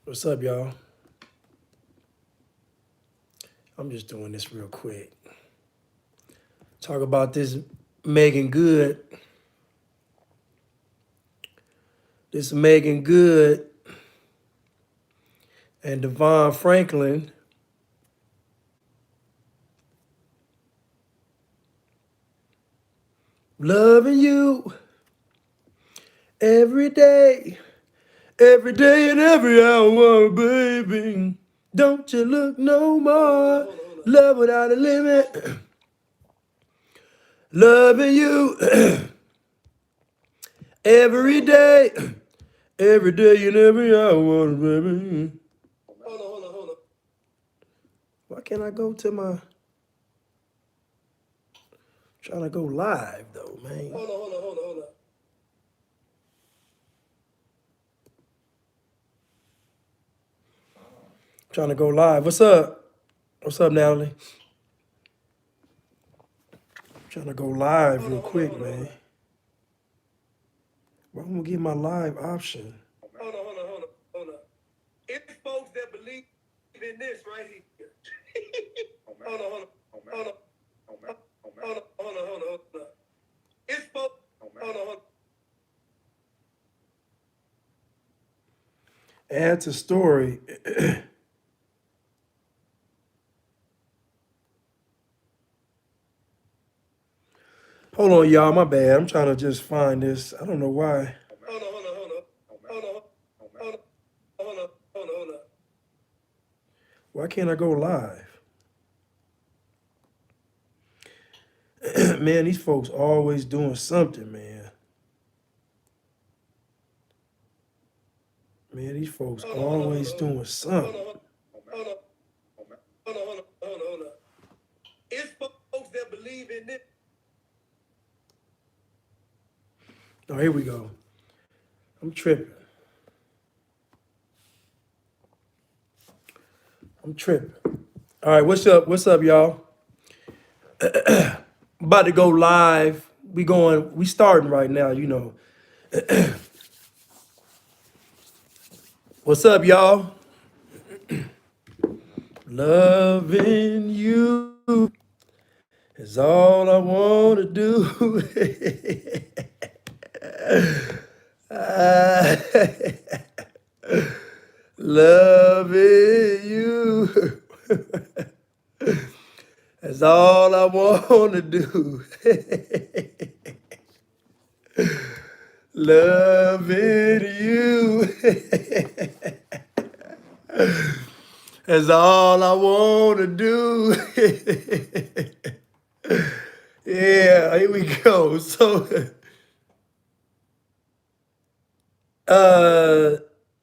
What's up, y'all? I'm just doing this real quick. Talk about this Meagan Good. This Meagan Good and DeVon Franklin loving you every day and every hour, baby. Don't you look no more. Love without a limit. Loving you every day and every hour, baby. Hold on. Why can't I go to my... Trying to go live though, man. Hold on. Trying to go live. What's up? What's up, Natalie? Trying to go live real quick, man. Well, I'm gonna get my live option. Hold on. It's folks that believe in this right here. Hold on. It's folks. Hold on. Add to story. Hold on, y'all. My bad. I'm trying to just find this. I don't know why. Hold on. Why can't I go live? Man, these folks always doing something, man. Man, these folks always doing something. Hold on. It's folks that believe in this. Oh, here we go. I'm tripping. All right, what's up? What's up, y'all? About to go live. We starting right now, you know. What's up, y'all? Loving you is all I want to do. Loving you is all I want to do. Loving you is all I want to do. Yeah, here we go. So,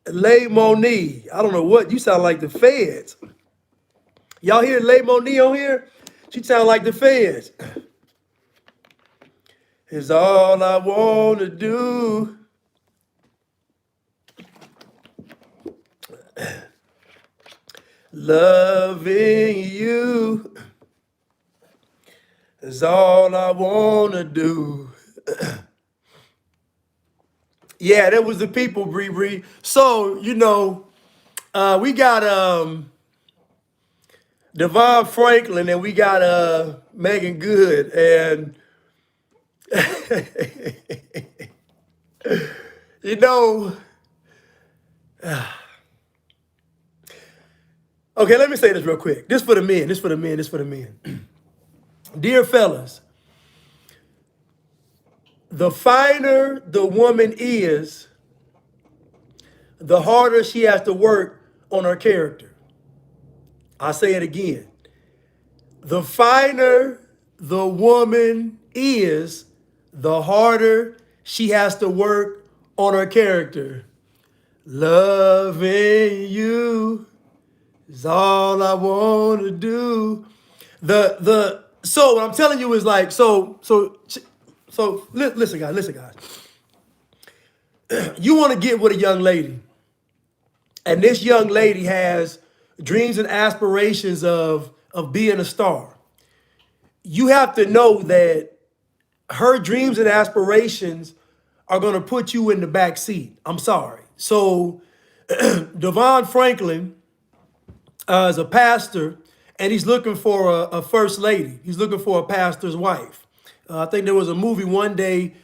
Lay Monique, I don't know what, you sound like the feds. Y'all hear Lay Monique on here? She sound like the feds. Is all I want to do. Loving you is all I want to do. Yeah, that was the people, Bree Bree. So, you know, we got DeVon Franklin and we got Meagan Good. And, you know, okay, let me say this real quick. This for the men. Dear fellas, the finer the woman is, the harder she has to work on her character. I'll say it again. The finer the woman is, the harder she has to work on her character. Loving you is all I want to do. So what I'm telling you is like, so listen guys. You want to get with a young lady, and this young lady has dreams and aspirations of being a star. You have to know that her dreams and aspirations are going to put you in the back seat. I'm sorry. So DeVon Franklin is a pastor, and he's looking for a first lady. He's looking for a pastor's wife. I think there was a movie one day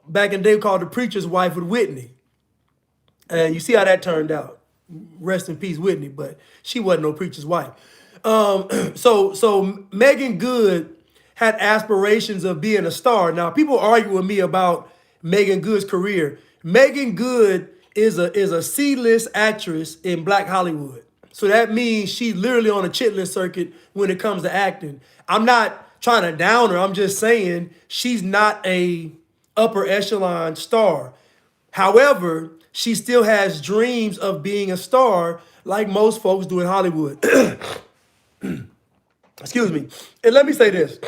back in the day called The Preacher's Wife with Whitney. And you see how that turned out. Rest in peace, Whitney, but she wasn't no preacher's wife. So Meagan Good had aspirations of being a star. Now, people argue with me about Meagan Good's career. Meagan Good is a C-list actress in Black Hollywood. So that means she's literally on a chitlin circuit when it comes to acting. I'm not trying to down her. I'm just saying she's not a upper echelon star. However, she still has dreams of being a star like most folks do in Hollywood. Excuse me. And let me say this.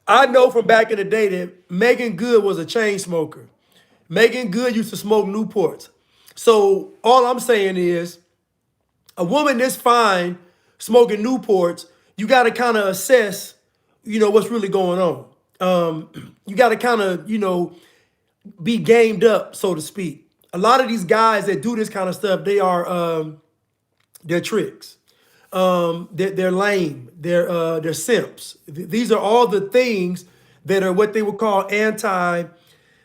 I know from back in the day that Meagan Good was a chain smoker. Meagan Good used to smoke Newports. So all I'm saying is a woman this fine smoking Newports, you got to kind of assess, what's really going on. You got to kind of, be gamed up, so to speak. A lot of these guys that do this kind of stuff, they're tricks. They're lame. They're simps. These are all the things that are what they would call anti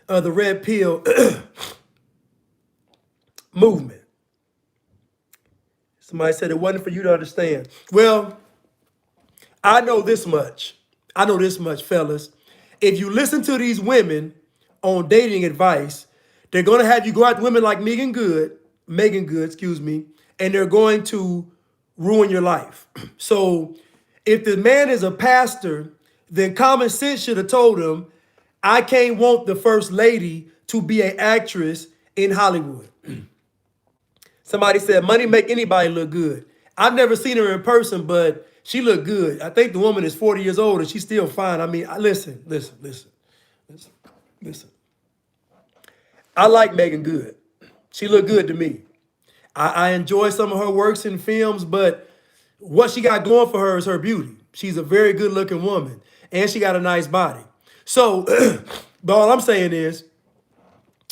the red pill movement. Somebody said it wasn't for you to understand. Well, I know this much. Fellas. If you listen to these women on dating advice, they're going to have you go out to women like Meagan Good, and they're going to ruin your life. So if the man is a pastor, then common sense should have told him, I can't want the first lady to be an actress in Hollywood. Somebody said money make anybody look good. I've never seen her in person, but she looked good. I think the woman is 40 years old and she's still fine. I mean, listen. I like Meagan Good. She looked good to me. I enjoy some of her works in films, but what she got going for her is her beauty. She's a very good looking woman and she got a nice body. So, but all I'm saying is,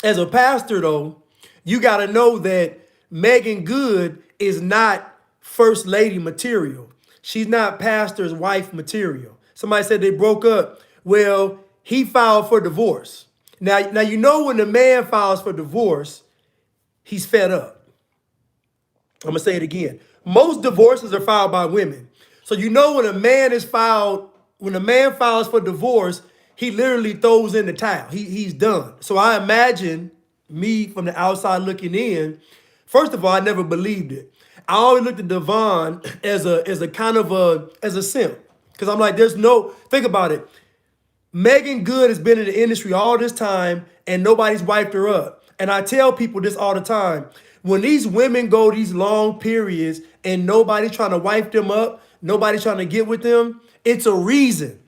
as a pastor though, you got to know that Meagan Good is not first lady material. She's not pastor's wife material. Somebody said they broke up. Well, he filed for divorce. Now you know when the man files for divorce, he's fed up. I'm going to say it again. Most divorces are filed by women. So you know when a man files for divorce, he literally throws in the towel. He's done. So I imagine me from the outside looking in, first of all, I never believed it. I always looked at DeVon as a kind of as a simp. Because I'm like, think about it. Meagan Good has been in the industry all this time and nobody's wiped her up. And I tell people this all the time. When these women go these long periods and nobody's trying to wipe them up, nobody's trying to get with them, it's a reason.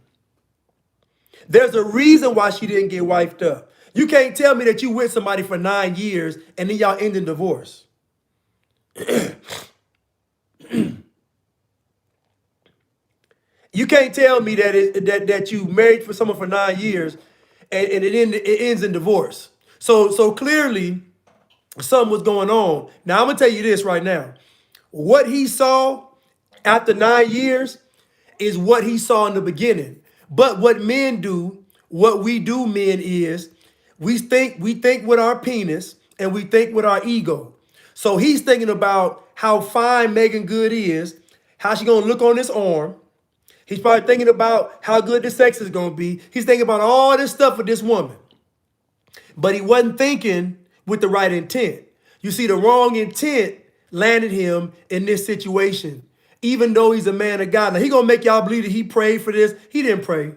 There's a reason why she didn't get wiped up. You can't tell me that you with somebody for 9 years and then y'all end in divorce. You can't tell me that you married for someone for 9 years and it ends in divorce. So clearly something was going on. Now I'm gonna tell you this right now. What he saw after 9 years is what he saw in the beginning. But what men do, what we do men is we think with our penis and we think with our ego. So he's thinking about how fine Meagan Good is, how she gonna look on this arm. He's probably thinking about how good the sex is gonna be. He's thinking about all this stuff with this woman. But he wasn't thinking with the right intent. You see, the wrong intent landed him in this situation, even though he's a man of God. Now, he gonna make y'all believe that he prayed for this. He didn't pray.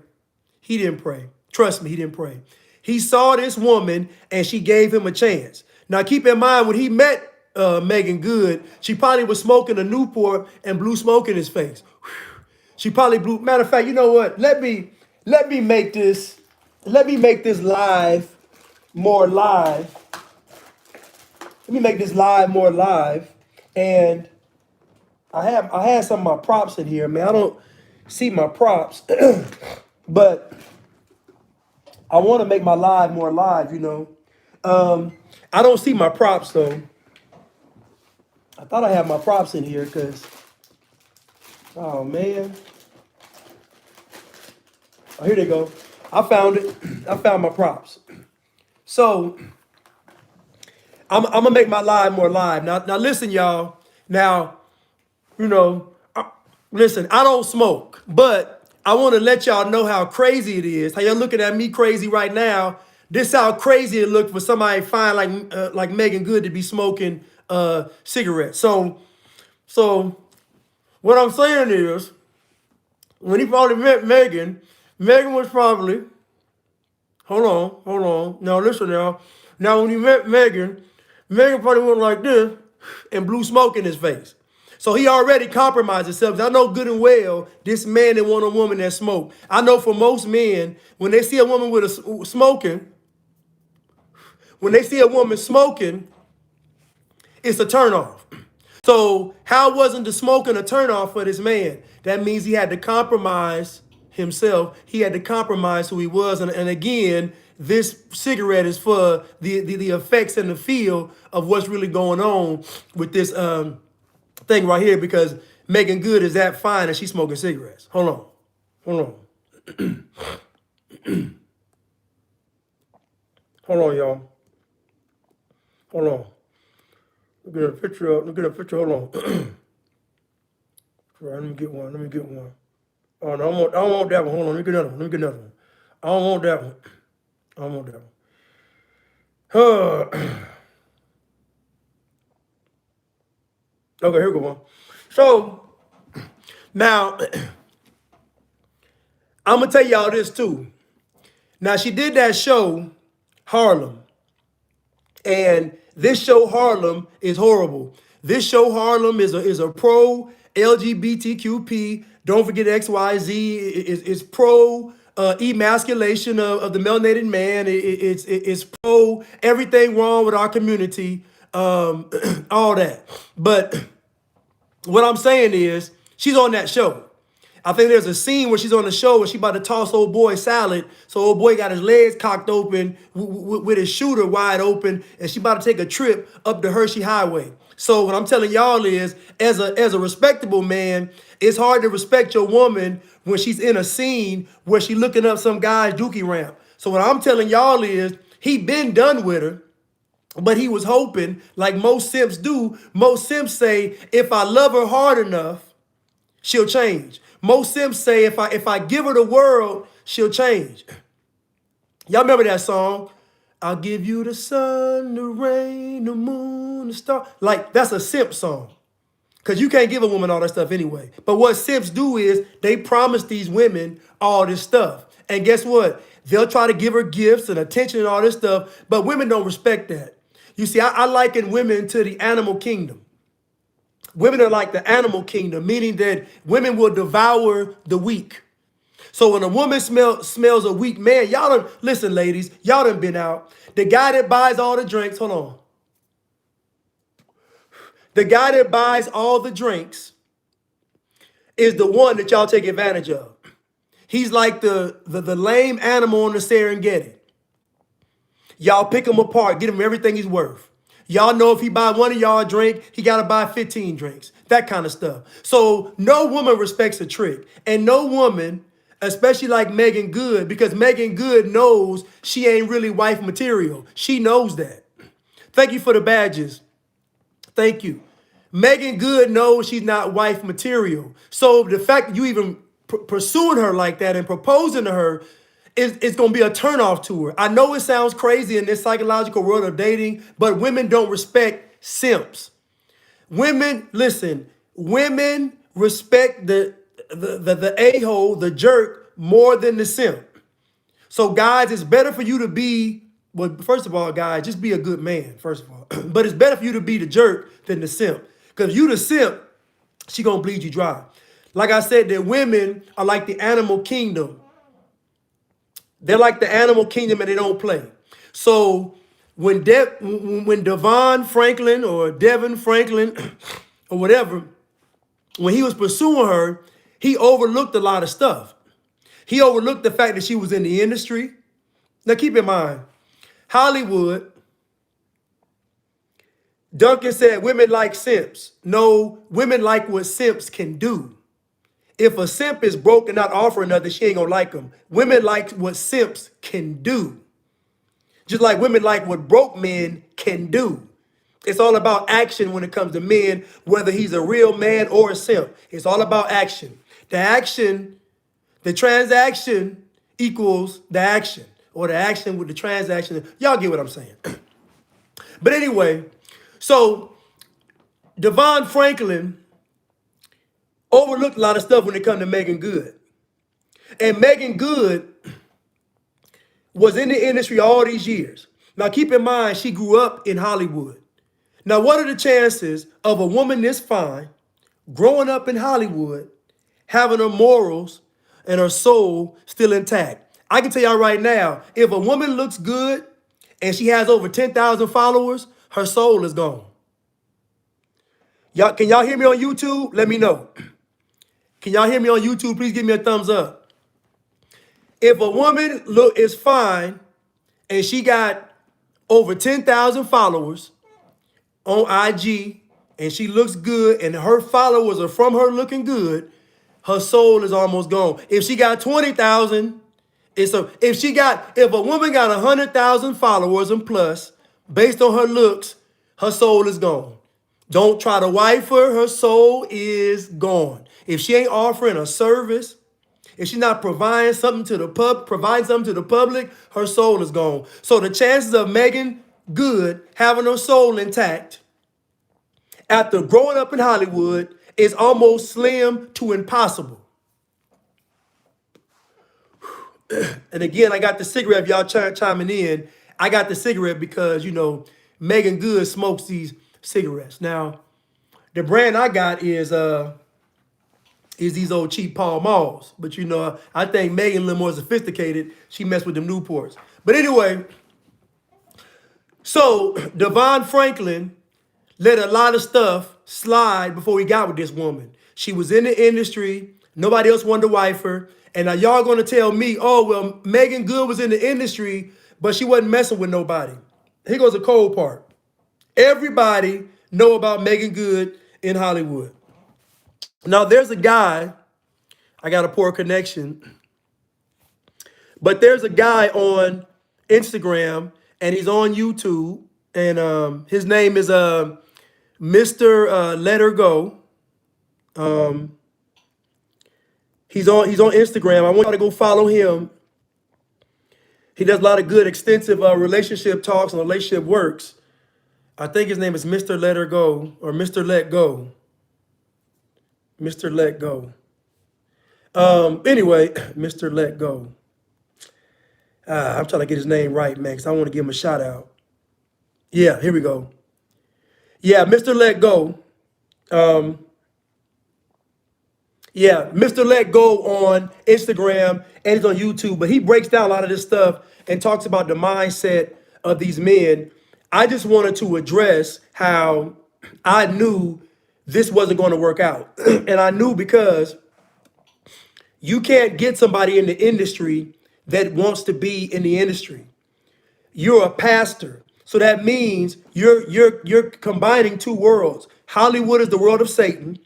He didn't pray. Trust me, he didn't pray. He saw this woman and she gave him a chance. Now, keep in mind, when he met Meagan Good, she probably was smoking a Newport and blew smoke in his face. She probably blew. Matter of fact, you know what? Let me make this live more live. Let me make this live more live. And I had some of my props in here, man. I don't see my props, but I want to make my live more live, you know. I don't see my props though. I thought I had my props in here because, oh man. Oh, here they go. I found it. I found my props. So I'm gonna make my live more live. Now listen, y'all. Now, you know, listen, I don't smoke, but I want to let y'all know how crazy it is. How y'all looking at me crazy right now. This how crazy it looked for somebody fine like Meagan Good to be smoking cigarettes. So what I'm saying is, when he probably met Meagan, Meagan was probably, hold on. Now listen now. Now when he met Meagan, Meagan probably went like this and blew smoke in his face. So he already compromised himself. I know good and well this man didn't want a woman that smoked. I know for most men, when they see a woman with a smoking, when they see a woman smoking, it's a turnoff. So how wasn't the smoking a turnoff for this man? That means he had to compromise himself. He had to compromise who he was. And again, this cigarette is for the effects and the feel of what's really going on with this thing right here, because Meagan Good is that fine and she's smoking cigarettes. Hold on. Hold on, y'all. Hold on. Look at a picture. Look at a picture. Hold on. Right, let me get one. Oh no, I don't want that one. Hold on. Let me get another one. I don't want that one. Okay, here we go. So now I'm gonna tell y'all this too. Now she did that show, Harlem. And this show Harlem is horrible. This show Harlem is a pro LGBTQP. Don't forget XYZ. It's pro emasculation of the melanated man. It's pro everything wrong with our community. All that. But what I'm saying is, she's on that show. I think there's a scene where she's on the show where she about to toss old boy salad. So old boy got his legs cocked open with his shooter wide open, and she about to take a trip up the Hershey Highway. So what I'm telling y'all is, as a respectable man, it's hard to respect your woman when she's in a scene where she looking up some guy's dookie ramp. So what I'm telling y'all is, he been done with her. But he was hoping, like most simps do. Most simps say, if I love her hard enough, she'll change. Most simps say, if I give her the world, she'll change. Y'all remember that song? I'll give you the sun, the rain, the moon, the star. Like, that's a simp song. Because you can't give a woman all that stuff anyway. But what simps do is they promise these women all this stuff. And guess what? They'll try to give her gifts and attention and all this stuff. But women don't respect that. You see, I liken women to the animal kingdom. Women are like the animal kingdom, meaning that women will devour the weak. So when a woman smells a weak man, y'all done, listen, ladies, y'all done been out. The guy that buys all the drinks, hold on. The guy that buys all the drinks is the one that y'all take advantage of. He's like the lame animal on the Serengeti. Y'all pick him apart, get him everything he's worth. Y'all know if he buy one of y'all a drink, he got to buy 15 drinks. That kind of stuff. So no woman respects a trick. And no woman, especially like Meagan Good, because Meagan Good knows she ain't really wife material. She knows that. Thank you for the badges. Thank you. Meagan Good knows she's not wife material. So the fact that you even pursuing her like that and proposing to her, it's going to be a turnoff to her. I know it sounds crazy in this psychological world of dating, but women don't respect simps. Women, listen, women respect the a-hole, the jerk, more than the simp. So guys, it's better for you to be, well, first of all, guys, just be a good man, first of all. But it's better for you to be the jerk than the simp. Because if you the simp, she going to bleed you dry. Like I said, that women are like the animal kingdom. They're like the animal kingdom and they don't play. So when DeVon Franklin or Devin Franklin or whatever, when he was pursuing her, he overlooked a lot of stuff. He overlooked the fact that she was in the industry. Now keep in mind, Hollywood Duncan said women like simps. No, women like what simps can do. If a simp is broke and not offering nothing, she ain't gonna like him. Women like what simps can do. Just like women like what broke men can do. It's all about action when it comes to men, whether he's a real man or a simp. It's all about action. The action, the transaction equals the action, or the action with the transaction. Y'all get what I'm saying. But anyway, so DeVon Franklin overlooked a lot of stuff when it comes to Meagan Good. And Meagan Good was in the industry all these years. Now keep in mind, she grew up in Hollywood. Now, what are the chances of a woman this fine, growing up in Hollywood, having her morals and her soul still intact? I can tell y'all right now, if a woman looks good and she has over 10,000 followers, her soul is gone. Can y'all hear me on YouTube? Let me know. Can y'all hear me on YouTube? Please give me a thumbs up. If a woman is fine and she got over 10,000 followers on IG and she looks good and her followers are from her looking good, her soul is almost gone. If she got 20,000, if a woman got 100,000 followers and plus, based on her looks, her soul is gone. Don't try to wife her, her soul is gone. If she ain't offering a service, if she's not providing something to the public, her soul is gone. So the chances of Meagan Good having her soul intact after growing up in Hollywood is almost slim to impossible. And again, I got the cigarette. If y'all chiming in, I got the cigarette because, you know, Meagan Good smokes these cigarettes. Now, the brand I got is these old cheap Pall Malls. But, you know, I think Meagan a little more sophisticated. She messed with them Newports. But anyway, so DeVon Franklin let a lot of stuff slide before he got with this woman. She was in the industry. Nobody else wanted to wife her. And now y'all going to tell me, oh, well, Meagan Good was in the industry, but she wasn't messing with nobody. Here goes the cold part. Everybody know about Meagan Good in Hollywood. Now, there's a guy, I got a poor connection, but there's a guy on Instagram, and he's on YouTube, and his name is Mr. Let Her Go. He's on Instagram. I want y'all to go follow him. He does a lot of good, extensive relationship talks and relationship works. I think his name is Mr. Let Her Go or Mr. Let Go. Mr. Let Go. Anyway, Mr. Let Go. I'm trying to get his name right, man, because I want to give him a shout out. Yeah, here we go. Yeah, Mr. Let Go. Yeah, Mr. Let Go on Instagram and he's on YouTube, but he breaks down a lot of this stuff and talks about the mindset of these men. I just wanted to address how I knew this wasn't going to work out. And I knew because you can't get somebody in the industry that wants to be in the industry. You're a pastor. So that means you're combining two worlds. Hollywood is the world of Satan.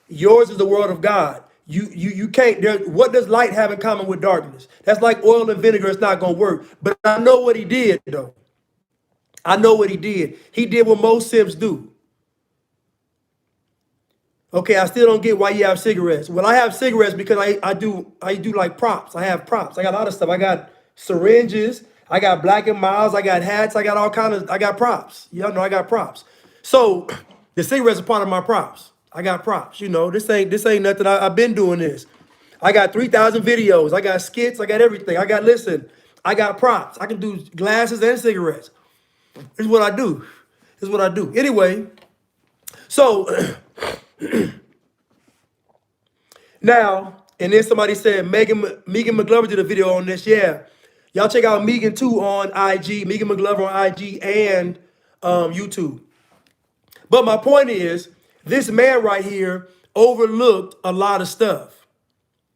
Yours is the world of God. You can't, what does light have in common with darkness? That's like oil and vinegar. It's not going to work. But I know what he did, though. I know what he did. He did what most simps do. Okay, I still don't get why you have cigarettes. Well, I have cigarettes because I do like props. I have props. I got a lot of stuff. I got syringes. I got Black and Miles. I got hats. I got all kind of, I got props. Y'all know I got props. So the cigarettes are part of my props. I got props. You know, this ain't nothing. I've been doing this. I got 3,000 videos. I got skits. I got everything. I got props. I can do glasses and cigarettes. This is what I do. This is what I do. Anyway, so now, and then somebody said Meagan McGlover did a video on this. Yeah. Y'all check out Meagan too on IG, Meagan McGlover on IG and YouTube. But my point is, this man right here overlooked a lot of stuff.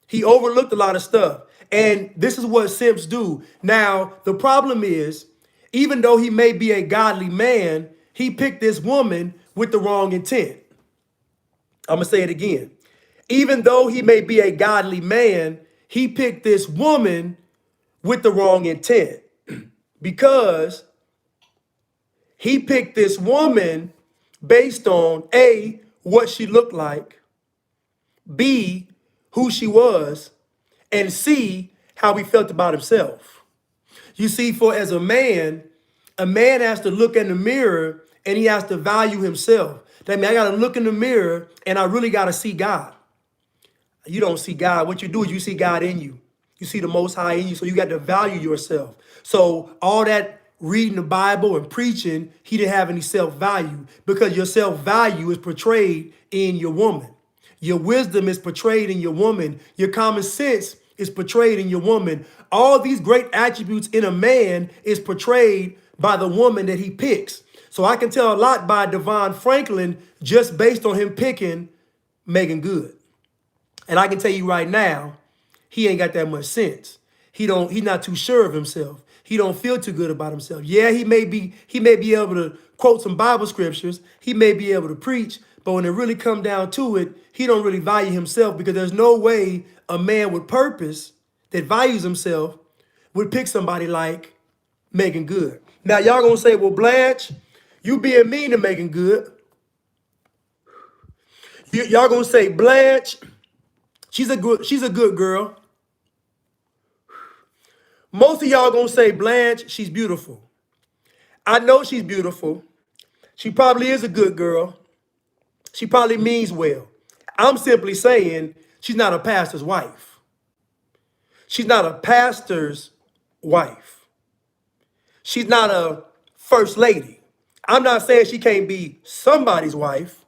He overlooked a lot of stuff. And this is what simps do. Now, the problem is, even though he may be a godly man, he picked this woman with the wrong intent. I'm going to say it again. Even though he may be a godly man, he picked this woman with the wrong intent because he picked this woman based on A, what she looked like, B, who she was, and C, how he felt about himself. You see, for as a man has to look in the mirror and he has to value himself. That means I got to look in the mirror and I really got to see God. You don't see God. What you do is you see God in you. You see the Most High in you. So you got to value yourself. So all that reading the Bible and preaching, he didn't have any self-value because your self-value is portrayed in your woman. Your wisdom is portrayed in your woman. Your common sense is portrayed in your woman. All these great attributes in a man is portrayed by the woman that he picks. So I can tell a lot by DeVon Franklin just based on him picking Meagan Good. And I can tell you right now, he ain't got that much sense. He's not too sure of himself. He don't feel too good about himself. Yeah, he may be able to quote some Bible scriptures. He may be able to preach, but when it really come down to it, he don't really value himself because there's no way a man with purpose that values himself would pick somebody like Meagan Good. Now y'all gonna say, well, Blanche, you being mean to Meagan Good. Y'all gonna say, Blanche, she's a good girl. Most of y'all gonna say, Blanche, she's beautiful. I know she's beautiful. She probably is a good girl. She probably means well. I'm simply saying she's not a pastor's wife. She's not a pastor's wife. She's not a first lady. I'm not saying she can't be somebody's wife.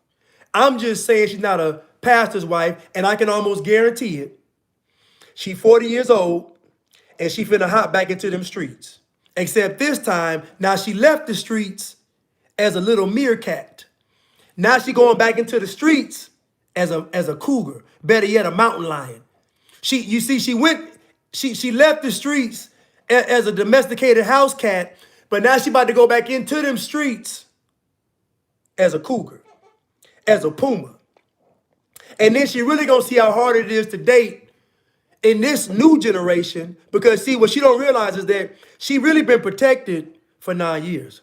I'm just saying she's not a pastor's wife, and I can almost guarantee it. She's 40 years old, and she finna hop back into them streets. Except this time, now she left the streets as a little meerkat. Now she going back into the streets as a cougar. Better yet, a mountain lion. She left the streets as a domesticated house cat, but now she about to go back into them streets as a cougar, as a puma. And then she really gonna see how hard it is to date in this new generation, because see, what she don't realize is that she really been protected for 9 years.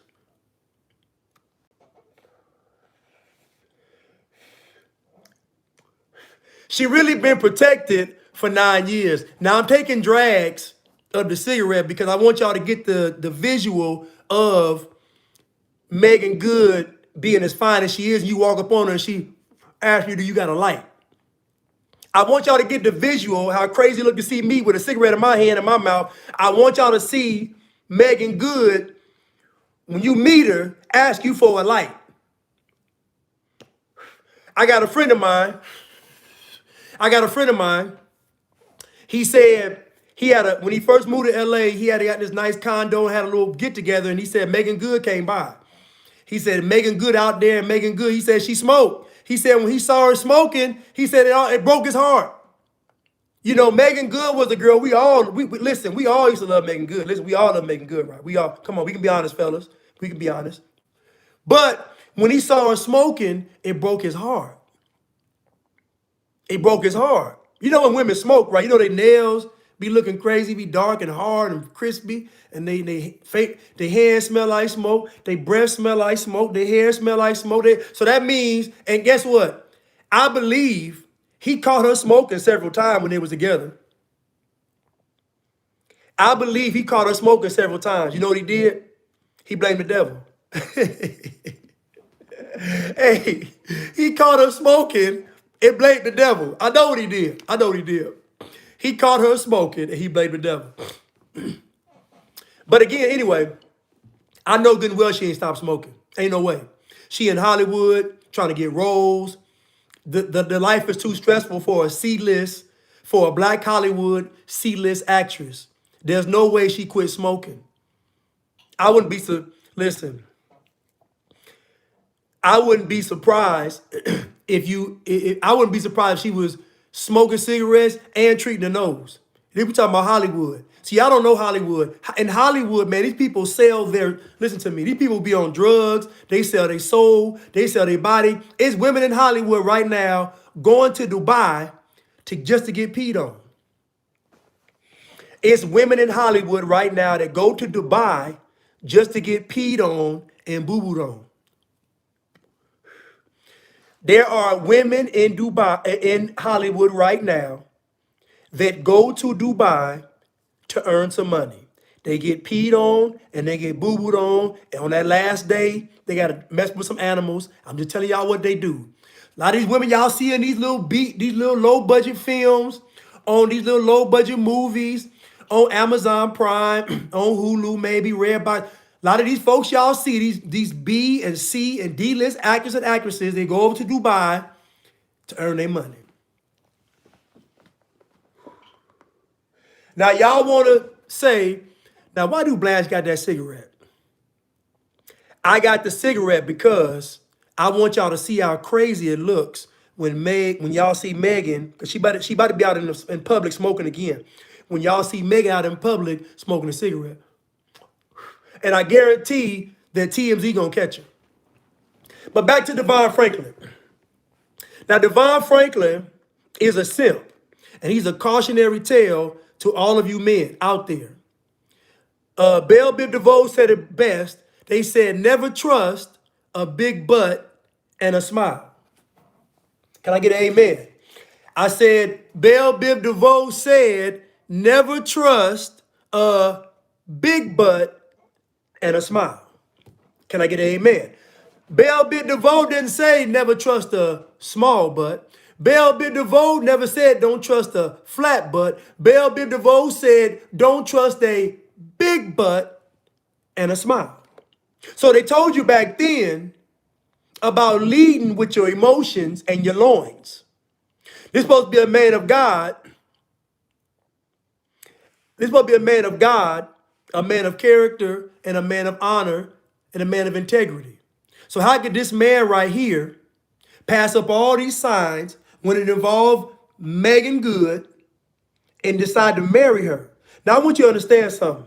She really been protected for 9 years. Now I'm taking drags of the cigarette because I want y'all to get the visual of Meagan Good being as fine as she is. You walk up on her and she asks you, do you got a light? I want y'all to get the visual, how crazy it look to see me with a cigarette in my hand and my mouth. I want y'all to see Meagan Good, when you meet her, ask you for a light. I got a friend of mine. He said when he first moved to LA, he had got this nice condo and had a little get together, and he said Meagan Good came by. He said Meagan Good out there, and Meagan Good, he said she smoked. He said when he saw her smoking, he said it broke his heart. You know, Meagan Good was a girl we all used to love Meagan Good. Listen, we all love Meagan Good, right? Come on, we can be honest, fellas. We can be honest. But when he saw her smoking, it broke his heart. It broke his heart. You know when women smoke, right? You know their nails be looking crazy, be dark and hard and crispy, and they hands smell like smoke, their breath smell like smoke, their hair smell like smoke. So that means, and guess what? I believe he caught her smoking several times when they was together. I believe he caught her smoking several times. You know what he did? He blamed the devil. Hey, he caught her smoking and blamed the devil. I know what he did. He caught her smoking and he blamed the devil. But again, anyway, I know good and well she ain't stopped smoking. Ain't no way. She in Hollywood trying to get roles. The life is too stressful for a C-list, for a black Hollywood C-list actress. There's no way she quit smoking. I wouldn't be surprised if she was smoking cigarettes and treating her nose. Then we talking about Hollywood. See, I don't know Hollywood. In Hollywood, man, these people sell their, listen to me, these people be on drugs. They sell their soul. They sell their body. It's women in Hollywood right now going to Dubai just to get peed on. It's women in Hollywood right now that go to Dubai just to get peed on and boo-booed on. There are women in Dubai, in Hollywood right now, that go to Dubai to earn some money. They get peed on and they get boo-booed on. And on that last day, they got to mess with some animals. I'm just telling y'all what they do. A lot of these women y'all see in these little low-budget films, on these little low-budget movies, on Amazon Prime, on Hulu, maybe Redbox. A lot of these folks y'all see, these B and C and D-list actors and actresses, they go over to Dubai to earn their money. Now, y'all want to say, now, why do Blanche got that cigarette? I got the cigarette because I want y'all to see how crazy it looks when y'all see Meagan, because she about to be out in public smoking again. When y'all see Meagan out in public smoking a cigarette. And I guarantee that TMZ gonna catch her. But back to DeVon Franklin. Now, DeVon Franklin is a simp, and he's a cautionary tale to all of you men out there. Bell Biv DeVoe said it best. They said, never trust a big butt and a smile. Can I get an amen? I said, Bell Biv DeVoe said, never trust a big butt and a smile. Can I get an amen? Bell Biv DeVoe didn't say never trust a small butt. Bell Biv DeVoe never said don't trust a flat butt. Bell Biv DeVoe said don't trust a big butt and a smile. So they told you back then about leading with your emotions and your loins. This supposed to be a man of God. This supposed to be a man of God, a man of character, and a man of honor, and a man of integrity. So how could this man right here pass up all these signs when it involved Meagan Good and decide to marry her? Now, I want you to understand something.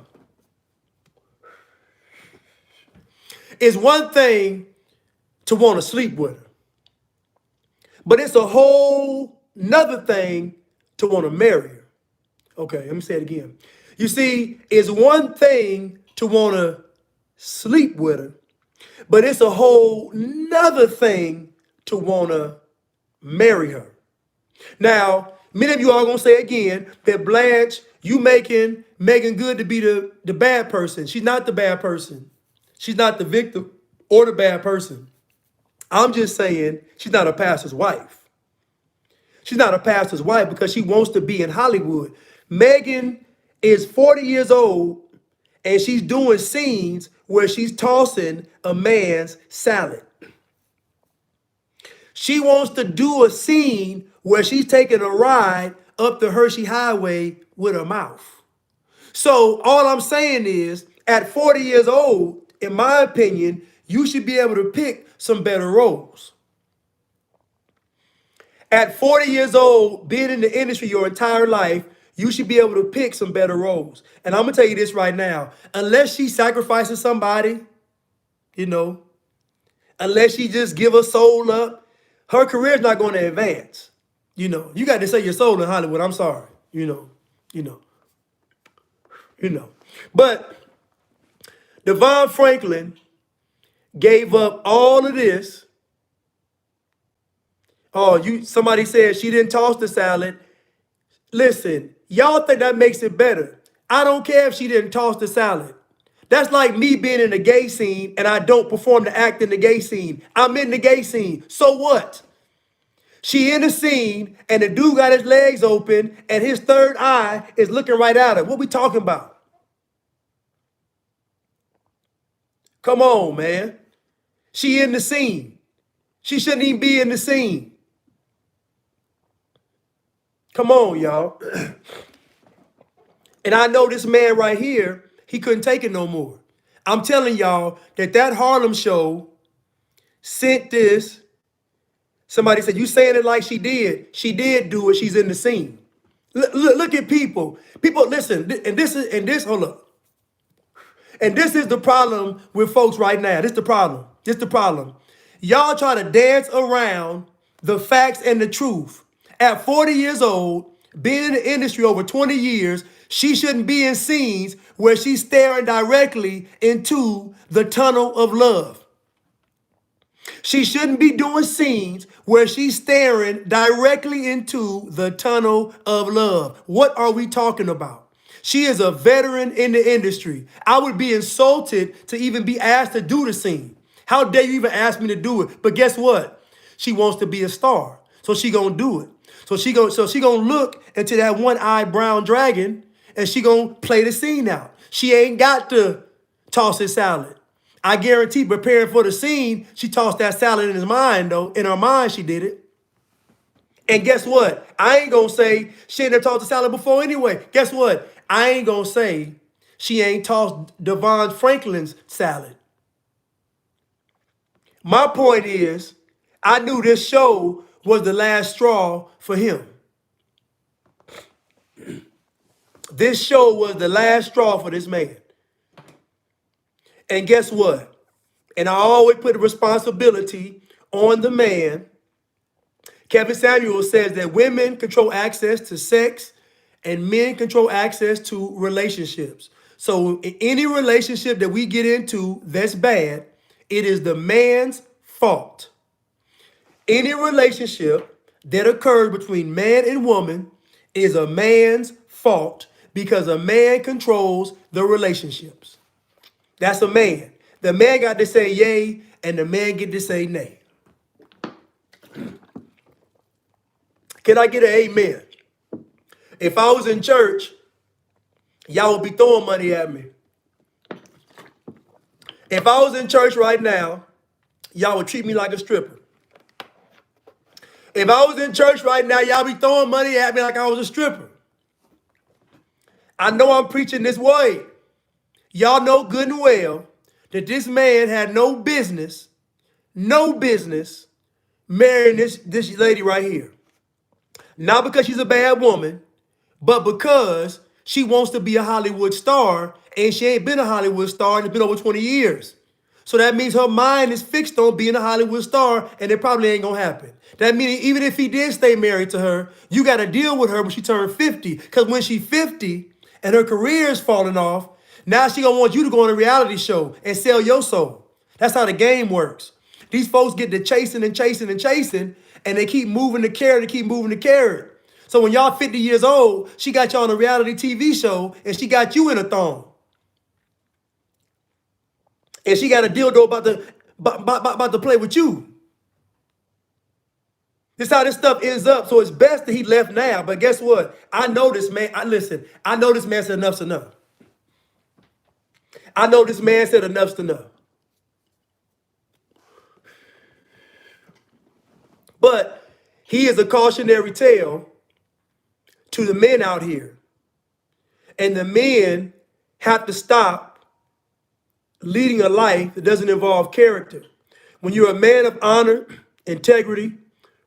It's one thing to want to sleep with her, but it's a whole nother thing to want to marry her. Okay, let me say it again. You see, it's one thing to want to sleep with her, but it's a whole nother thing to want to marry her. Now, many of you are going to say again that Blanche, you making Meagan Good to be the bad person. She's not the bad person. She's not the victim or the bad person. I'm just saying she's not a pastor's wife. She's not a pastor's wife because she wants to be in Hollywood. Meagan is 40 years old and she's doing scenes where she's tossing a man's salad. She wants to do a scene where she's taking a ride up the Hershey Highway with her mouth. So all I'm saying is at 40 years old, in my opinion, you should be able to pick some better roles. At 40 years old, being in the industry your entire life, you should be able to pick some better roles. And I'm going to tell you this right now. Unless she sacrifices somebody, unless she just give her soul up, her career's not going to advance. You got to sell your soul in Hollywood. I'm sorry. But DeVon Franklin gave up all of this. Somebody said she didn't toss the salad. Listen, y'all think that makes it better. I don't care if she didn't toss the salad. That's like me being in the gay scene and I don't perform the act in the gay scene. I'm in the gay scene. So what? She in the scene and the dude got his legs open and his third eye is looking right at her. What we talking about? Come on, man. She in the scene. She shouldn't even be in the scene. Come on, y'all. And I know this man right here, he couldn't take it no more. I'm telling y'all that Harlem show sent this. Somebody said, you saying it like she did. She did do it. She's in the scene. Look at people. People, listen, hold up. And this is the problem with folks right now. This is the problem. This is the problem. Y'all try to dance around the facts and the truth. At 40 years old, being in the industry over 20 years, she shouldn't be in scenes where she's staring directly into the tunnel of love. She shouldn't be doing scenes where she's staring directly into the tunnel of love. What are we talking about? She is a veteran in the industry. I would be insulted to even be asked to do the scene. How dare you even ask me to do it? But guess what? She wants to be a star. So she gonna do it. So she gonna look into that one-eyed brown dragon and she gonna play the scene out. She ain't got to toss his salad. I guarantee preparing for the scene, she tossed that salad in his mind, though. In her mind, she did it. And guess what? I ain't gonna say she ain't never tossed the salad before anyway. Guess what? I ain't gonna say she ain't tossed DeVon Franklin's salad. My point is, I knew this show was the last straw for him. This show was the last straw for this man. And guess what? And I always put the responsibility on the man. Kevin Samuel says that women control access to sex and men control access to relationships. So in any relationship that we get into that's bad, it is the man's fault. Any relationship that occurs between man and woman is a man's fault because a man controls the relationships. That's a man. The man got to say yay and the man get to say nay. Can I get an amen? If I was in church, y'all would be throwing money at me. If I was in church right now, y'all would treat me like a stripper. If I was in church right now, y'all be throwing money at me like I was a stripper. I know I'm preaching this way. Y'all know good and well that this man had no business marrying this lady right here. Not because she's a bad woman, but because she wants to be a Hollywood star, and she ain't been a Hollywood star, and it's been over 20 years. So that means her mind is fixed on being a Hollywood star, and it probably ain't gonna happen. That means even if he did stay married to her, you gotta deal with her when she turned 50. Because when she's 50 and her career is falling off, now she gonna want you to go on a reality show and sell your soul. That's how the game works. These folks get to chasing and chasing and chasing, and they keep moving the carrot and keep moving the carrot. So when y'all 50 years old, she got y'all on a reality TV show, and she got you in a thong. And she got a dildo about to play with you. This is how this stuff ends up. So it's best that he left now. But guess what? I know this man. I know this man said enough's enough. I know this man said enough's enough. But he is a cautionary tale to the men out here. And the men have to stop leading a life that doesn't involve character. When you're a man of honor, integrity,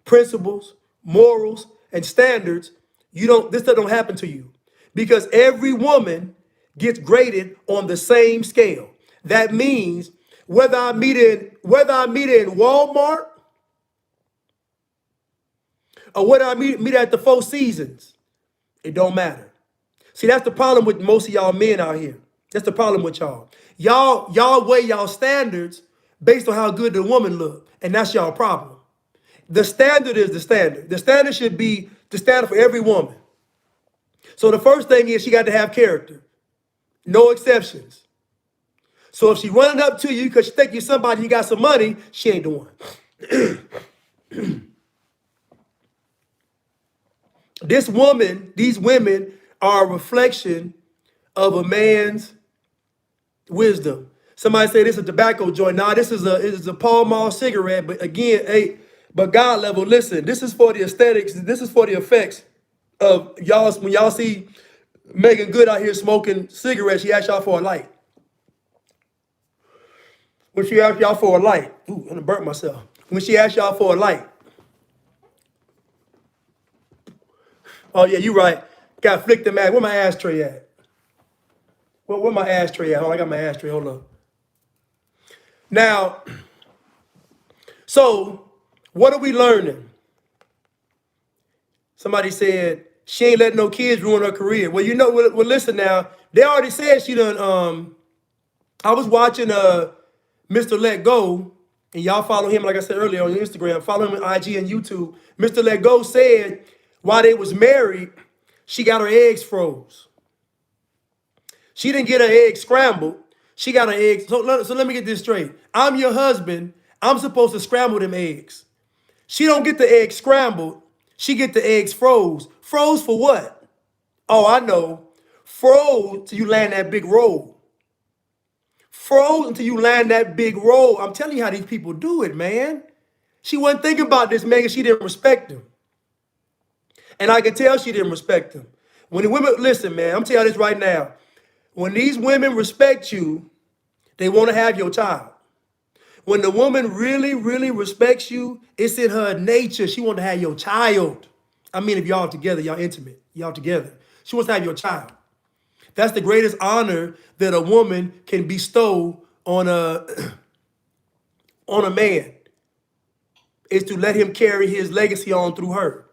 principles, morals, and standards, this don't happen to you. Because every woman gets graded on the same scale. That means whether I meet her in Walmart or whether I meet her at the Four Seasons, it don't matter. See, that's the problem with most of y'all men out here. That's the problem with y'all. Y'all weigh y'all standards based on how good the woman look, and that's y'all problem. The standard is the standard. The standard should be the standard for every woman. So the first thing is she got to have character. No exceptions. So if she running up to you because she think you're somebody, you got some money, she ain't the one. These women are a reflection of a man's wisdom. Somebody say this is a tobacco joint. Nah, this is a Pall Mall cigarette. But again, hey, but God level, listen, this is for the aesthetics. This is for the effects of y'all. When y'all see Meagan Good out here smoking cigarettes, she asked y'all for a light. When she asked y'all for a light, ooh, I'm gonna burn myself. When she asked y'all for a light, oh yeah, you right. Got to flick the mag. Where my ashtray at? Where my ashtray at? Hold on, I got my ashtray. Hold on. Now, so what are we learning? Somebody said she ain't letting no kids ruin her career. Well, you know, well, listen now. They already said she done. I was watching Mr. Let Go, and y'all follow him, like I said earlier, on Instagram. Follow him on IG and YouTube. Mr. Let Go said while they was married, she got her eggs froze. She didn't get her eggs scrambled. She got her eggs. So let me get this straight. I'm your husband. I'm supposed to scramble them eggs. She don't get the eggs scrambled. She get the eggs froze. Froze for what? Oh, I know. Froze till you land that big roll. Froze until you land that big roll. I'm telling you how these people do it, man. She wasn't thinking about this, Megan. She didn't respect him. And I can tell she didn't respect him. When the women, listen, man, I'm telling you this right now. When these women respect you, they want to have your child. When the woman really, really respects you, it's in her nature. She wants to have your child. I mean, if y'all together, y'all intimate, y'all together. She wants to have your child. That's the greatest honor that a woman can bestow on a man, is to let him carry his legacy on through her.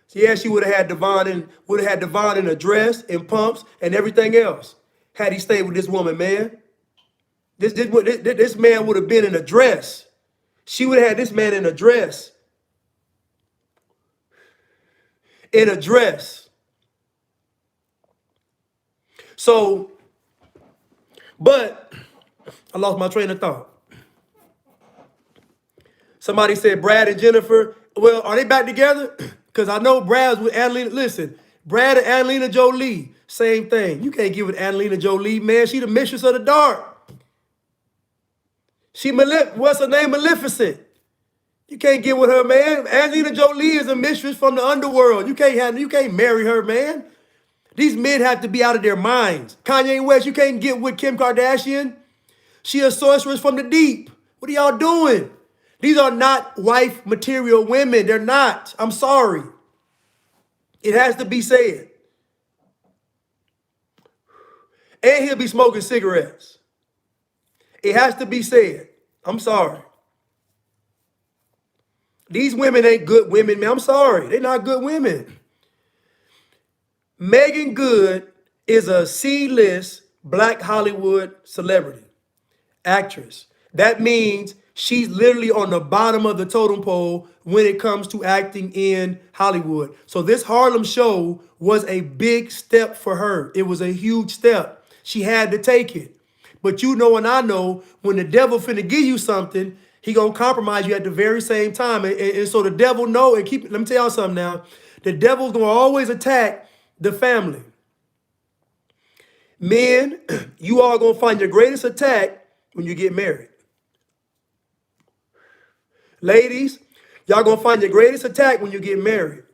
So yeah, she would have had DeVon in a dress and pumps and everything else had he stayed with this woman, man. This man would have been in a dress. She would have had this man in a dress. In a dress. So, but I lost my train of thought. Somebody said Brad and Jennifer. Well, are they back together? Because I know Brad's with Angelina. Listen, Brad and Angelina Jolie, same thing. You can't get with Angelina Jolie, man. She the mistress of the dark. What's her name? Maleficent. You can't get with her, man. Angelina Jolie is a mistress from the underworld. You can't marry her, man. These men have to be out of their minds. Kanye West, you can't get with Kim Kardashian. She a sorceress from the deep. What are y'all doing? These are not wife material women. They're not. I'm sorry. It has to be said. And he'll be smoking cigarettes. It has to be said. I'm sorry. These women ain't good women, man. I'm sorry. They're not good women. Meagan Good is a C-list Black Hollywood celebrity, actress. That means she's literally on the bottom of the totem pole when it comes to acting in Hollywood. So this Harlem show was a big step for her. It was a huge step. She had to take it. But you know and I know when the devil finna give you something, he gonna compromise you at the very same time. And so the devil know and keep, let me tell y'all something now. The devil's gonna always attack the family. Men, you are gonna find your greatest attack when you get married. Ladies, y'all gonna find your greatest attack when you get married.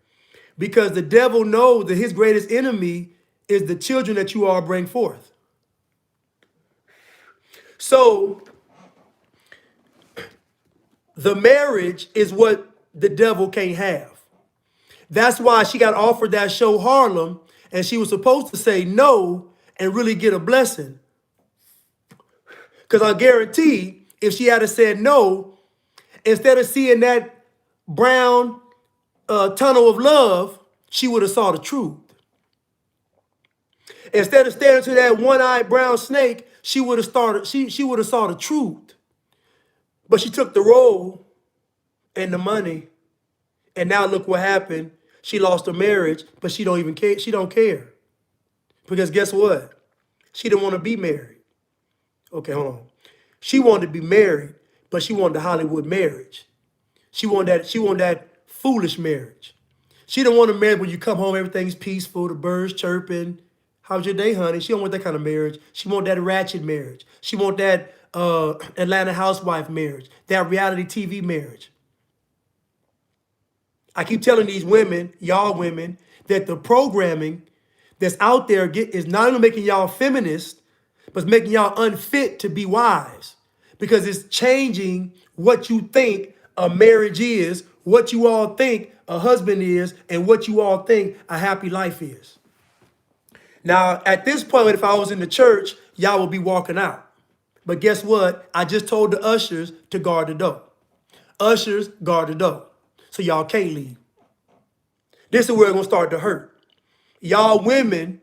Because the devil knows that his greatest enemy is the children that you all bring forth. So, the marriage is what the devil can't have. That's why she got offered that show Harlem, and she was supposed to say no and really get a blessing. Because I guarantee if she had said no, instead of seeing that brown tunnel of love, she would have saw the truth. Instead of staring to that one-eyed brown snake, she would have saw the truth. But she took the role and the money, and now look what happened. She lost her marriage, but she don't even care. She don't care. Because guess what? She didn't want to be married. Okay, hold on. She wanted to be married, but she wanted the Hollywood marriage. She wanted that foolish marriage. She didn't want a marriage when you come home, everything's peaceful, the birds chirping. How's your day, honey? She don't want that kind of marriage. She want that ratchet marriage. She want that Atlanta housewife marriage, that reality TV marriage. I keep telling these women, y'all women, that the programming that's out there is not only making y'all feminist, but it's making y'all unfit to be wives. Because it's changing what you think a marriage is, what you all think a husband is and what you all think a happy life is. Now, at this point, if I was in the church, y'all would be walking out. But guess what? I just told the ushers to guard the door. Ushers, guard the door. So y'all can't leave. This is where it's going to start to hurt. Y'all women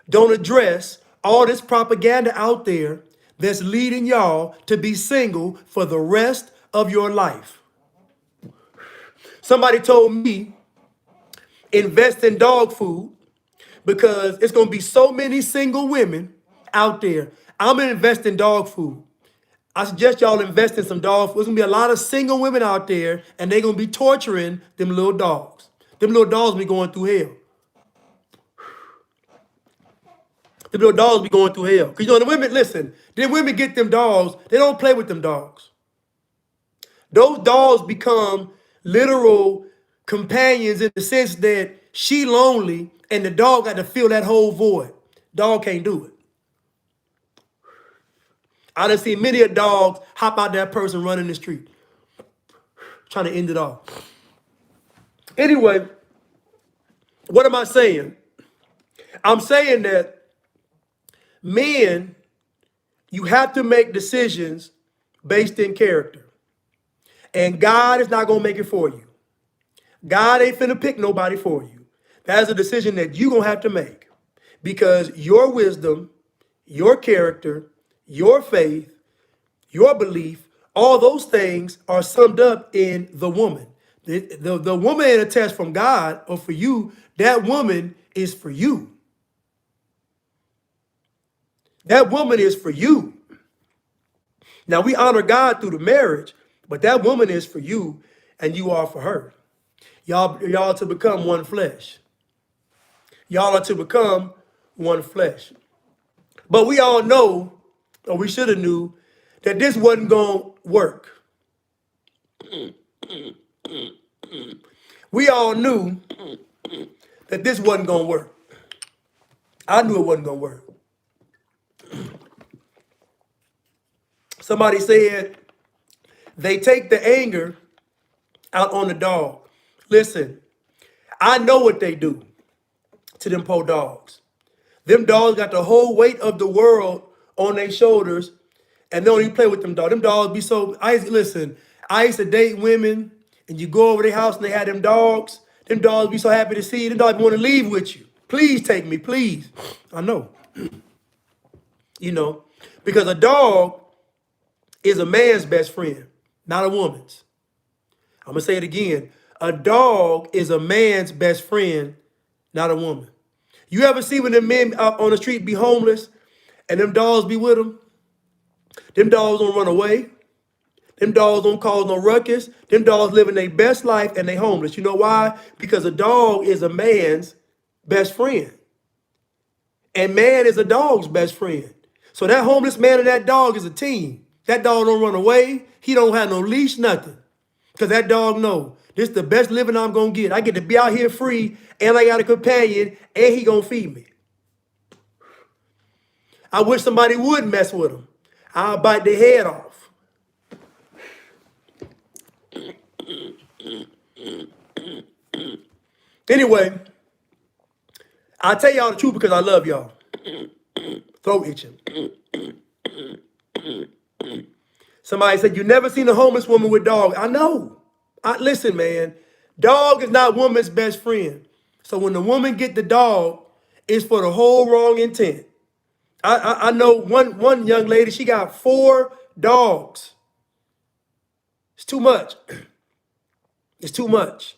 don't address all this propaganda out there that's leading y'all to be single for the rest of your life. Somebody told me, invest in dog food because it's going to be so many single women out there. I'm going to invest in dog food. I suggest y'all invest in some dog food. There's going to be a lot of single women out there, and they're going to be torturing them little dogs. Them little dogs be going through hell. Them little dogs be going through hell. Because, you know, the women, listen, the women get them dogs. They don't play with them dogs. Those dogs become literal companions in the sense that she lonely and the dog got to fill that whole void. Dog can't do it. I done seen many a dogs hop out that person running the street, trying to end it all. Anyway, what am I saying? I'm saying that men, you have to make decisions based in character. And God is not going to make it for you. God ain't finna pick nobody for you. That's a decision that you're going to have to make. Because your wisdom, your character, your faith, your belief, all those things are summed up in the woman. The woman in a test from God or for you, that woman is for you. That woman is for you. Now, we honor God through the marriage, but that woman is for you and you are for her. Y'all are to become one flesh. Y'all are to become one flesh. But we all know, or we should have knew, that this wasn't going to work. We all knew that this wasn't going to work. I knew it wasn't going to work. Somebody said they take the anger out on the dog. Listen, I know what they do to them poor dogs. Them dogs got the whole weight of the world on their shoulders, and they don't even play with them dogs. Them dogs be so, I used to date women, and you go over their house and they had them dogs. Them dogs be so happy to see you. Them dogs want to leave with you. Please take me, please. I know. You know, because a dog is a man's best friend, not a woman's. I'm going to say it again. A dog is a man's best friend, not a woman. You ever see when them men out on the street be homeless and them dogs be with them? Them dogs don't run away. Them dogs don't cause no ruckus. Them dogs living their best life and they homeless. You know why? Because a dog is a man's best friend. And man is a dog's best friend. So that homeless man and that dog is a team. That dog don't run away. He don't have no leash, nothing. Because that dog know, this is the best living I'm going to get. I get to be out here free, and I got a companion, and he going to feed me. I wish somebody would mess with him. I'll bite their head off. Anyway, I'll tell y'all the truth because I love y'all. Throat itching. Somebody said, you never seen a homeless woman with dog. I know. Listen, man. Dog is not woman's best friend. So when the woman get the dog, it's for the whole wrong intent. I know one young lady, she got 4 dogs. It's too much. It's too much.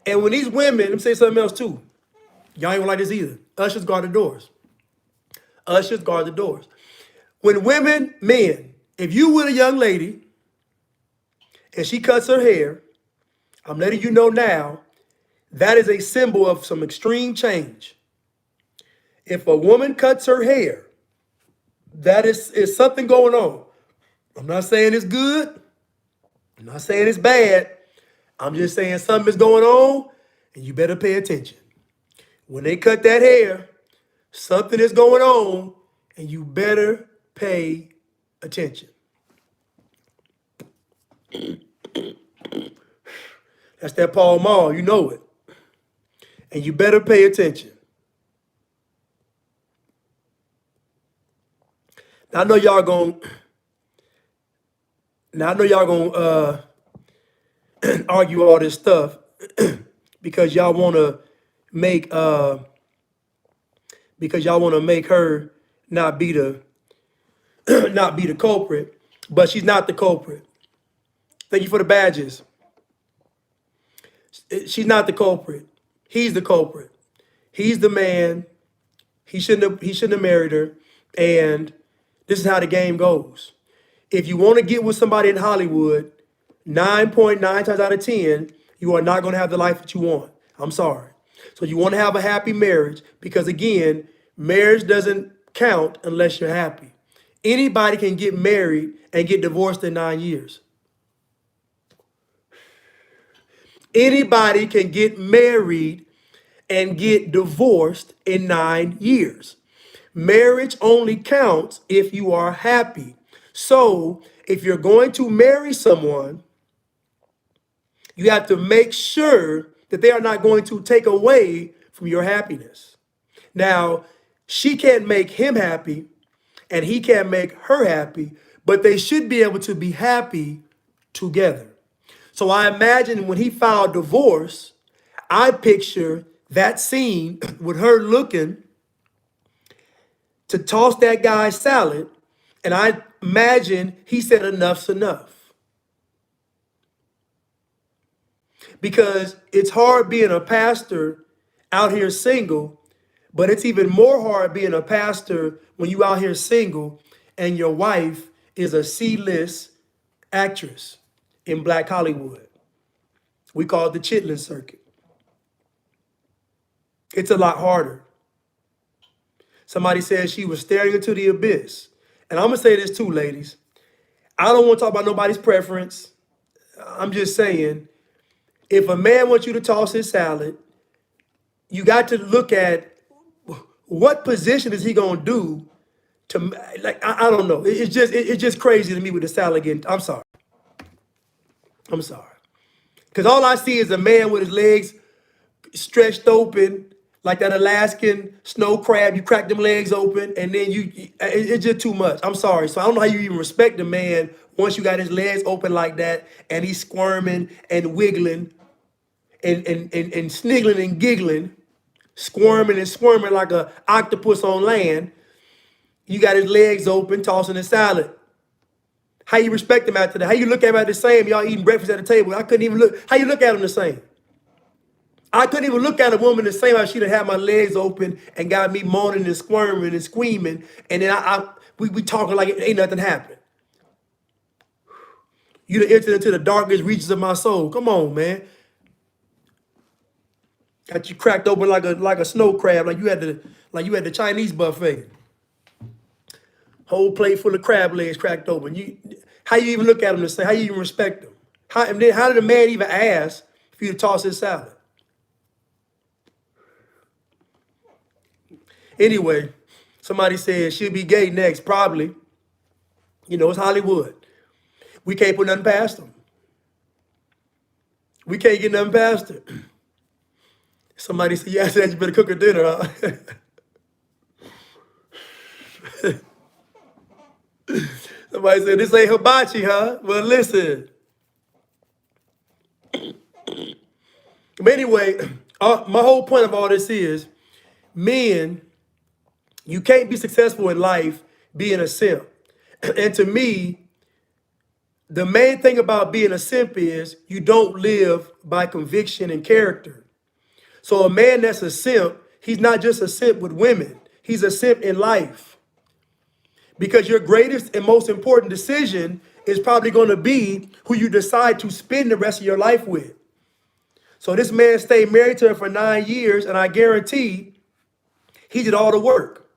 And when these women, let me say something else too. Y'all ain't gonna like this either. Ushers guard the doors. Ushers guard the doors. When men, if you with a young lady and she cuts her hair, I'm letting you know now, that is a symbol of some extreme change. If a woman cuts her hair, that is something going on. I'm not saying it's good. I'm not saying it's bad. I'm just saying something is going on and you better pay attention. When they cut that hair, something is going on and you better pay attention. That's that Paul Mall. You know it. And you better pay attention. Now, I know y'all going argue all this stuff because y'all want to make her not be the not be the culprit, but she's not the culprit. Thank you for the badges. She's not the culprit. He's the culprit. He's the man. He shouldn't have married her. And this is how the game goes. If you want to get with somebody in Hollywood, 9.9 times out of 10, you are not going to have the life that you want. I'm sorry. So you want to have a happy marriage because, again, marriage doesn't count unless you're happy. Anybody can get married and get divorced in 9 years. Anybody can get married and get divorced in 9 years. Marriage only counts if you are happy. So if you're going to marry someone, you have to make sure that they are not going to take away from your happiness. Now, she can't make him happy and he can't make her happy, but they should be able to be happy together. So I imagine when he filed divorce, I picture that scene with her looking to toss that guy's salad, and I imagine he said enough's enough. Because it's hard being a pastor out here single, but it's even more hard being a pastor when you out here single and your wife is a C-list actress in Black Hollywood. We call it the Chitlin circuit. It's a lot harder. Somebody said she was staring into the abyss. And I'm going to say this too, ladies. I don't want to talk about nobody's preference. I'm just saying, if a man wants you to toss his salad, you got to look at what position is he going to do to, like, I don't know. It's just crazy to me with the salad again. I'm sorry. Because all I see is a man with his legs stretched open, like that Alaskan snow crab. You crack them legs open, and then it's just too much. I'm sorry. So I don't know how you even respect a man once you got his legs open like that, and he's squirming and wiggling and sniggling and giggling, squirming and squirming like an octopus on land. You got his legs open, tossing his salad. How you respect him after that? How you look at him at the same? Y'all eating breakfast at the table. I couldn't even look. How you look at him the same? I couldn't even look at a woman the same how she done had my legs open and got me moaning and squirming and screaming. And then we talking like ain't nothing happened. You done entered into the darkest reaches of my soul. Come on, man. Got you cracked open like a snow crab, like you had the Chinese buffet. Whole plate full of crab legs cracked open. How you even look at them the same? How you even respect them? How did a man even ask for you to toss his salad? Anyway, somebody said she'll be gay next, probably. You know, it's Hollywood. We can't put nothing past them. We can't get nothing past her. Somebody said, yeah, I said you better cook her dinner, huh? Somebody said, this ain't hibachi, huh? Well, listen. But anyway, my whole point of all this is, men, you can't be successful in life being a simp. And to me, the main thing about being a simp is you don't live by conviction and character. So a man that's a simp, he's not just a simp with women. He's a simp in life. Because your greatest and most important decision is probably going to be who you decide to spend the rest of your life with. So this man stayed married to her for 9 years, and I guarantee he did all the work.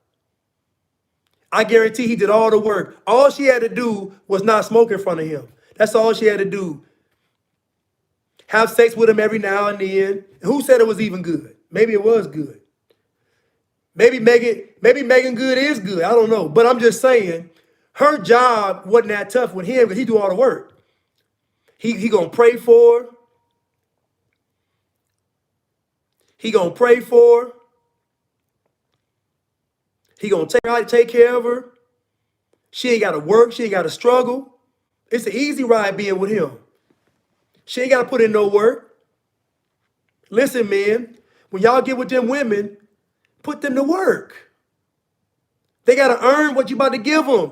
I guarantee he did all the work. All she had to do was not smoke in front of him. That's all she had to do. Have sex with him every now and then. And who said it was even good? Maybe it was good. Maybe Meagan Good is good. I don't know. But I'm just saying, her job wasn't that tough with him because he do all the work. He gonna pray for her. He gonna pray for her. He gonna take care of her. She ain't gotta work. She ain't gotta struggle. It's an easy ride being with him. She ain't gotta put in no work. Listen, man, when y'all get with them women, put them to work. They gotta earn what you about to give them.